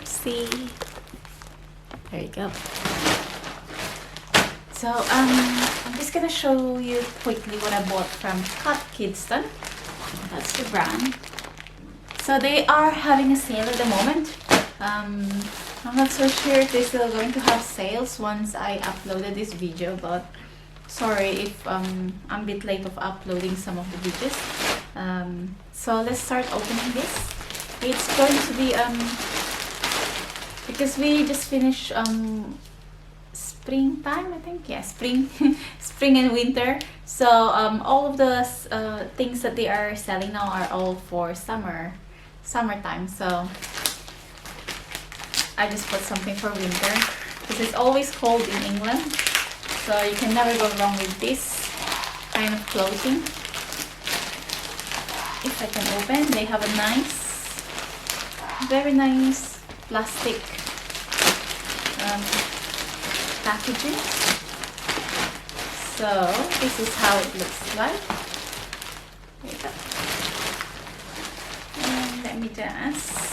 Oopsie. There you go. So I'm just gonna show you quickly what I bought from Cath Kidston. That's the brand. So they are having a sale at the moment. I'm not so sure if they're still going to have sales once I uploaded this video, but sorry if I'm a bit late of uploading some of the videos. So let's start opening this. It's going to be because we just finished springtime, I think. Yeah, spring spring and winter. So all of the things that they are selling now are all for summertime. So I just put something for winter because it's always cold in England, so you can never go wrong with this kind of clothing. If I can open, they have a very nice plastic packaging. So this is how it looks like. There you go. And let me just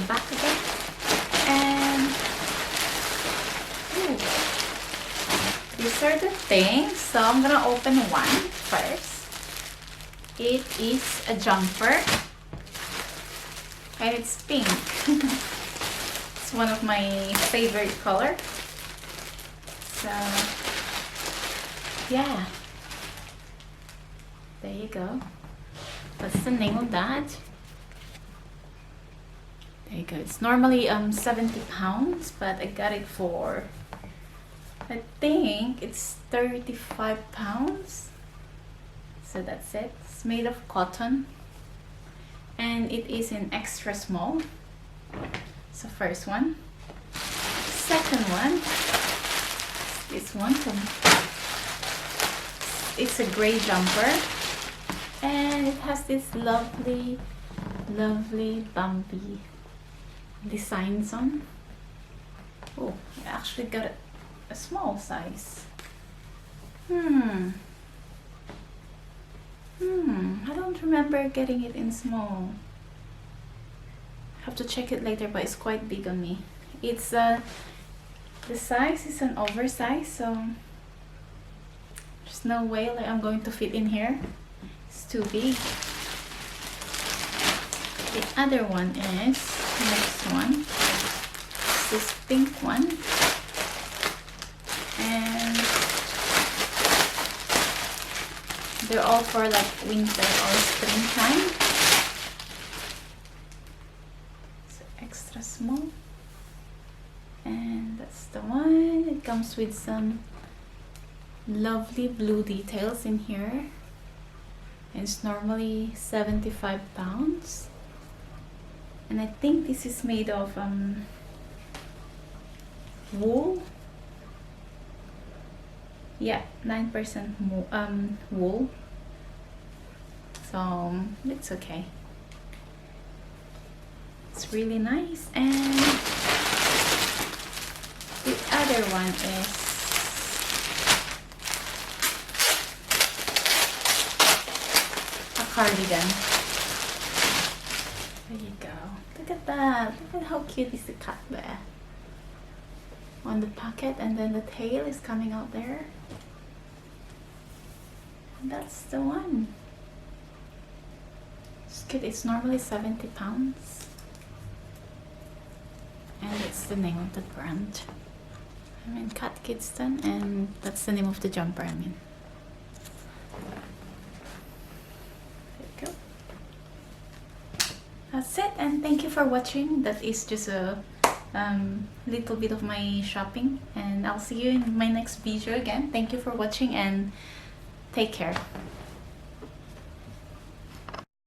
back again, and these are the things. So I'm gonna open one first. It is a jumper and it's pink. It's one of my favorite color. So yeah, there you go. What's the name of that? There you go. It's normally 70 pounds, but I got it for, I think it's 35 pounds. So that's it. It's made of cotton and it is in extra small. So first one. Second one, this one. It's a gray jumper and it has this lovely bumpy designs on. Oh, I actually got a small size. I don't remember getting it in small. Have to check it later, but it's quite big on me. It's the size is an oversize, so there's no way like I'm going to fit in here. It's too big. The other one is next one. It's this pink one, and they're all for like winter or springtime. So extra small, and that's the one. It comes with some lovely blue details in here, and it's normally 75 pounds. And I think this is made of wool. Yeah, 9% wool. So it's okay. It's really nice. And the other one is a cardigan. There you go. Look at that. Look at how cute is the cat there on the pocket, and then the tail is coming out there. And that's the one. It's cute. It's normally 70 pounds. And it's the name of the brand. I mean Cath Kidston, and that's the name of the jumper, I mean. That's it, and thank you for watching. That is just a little bit of my shopping, and I'll see you in my next video again. Thank you for watching and take care.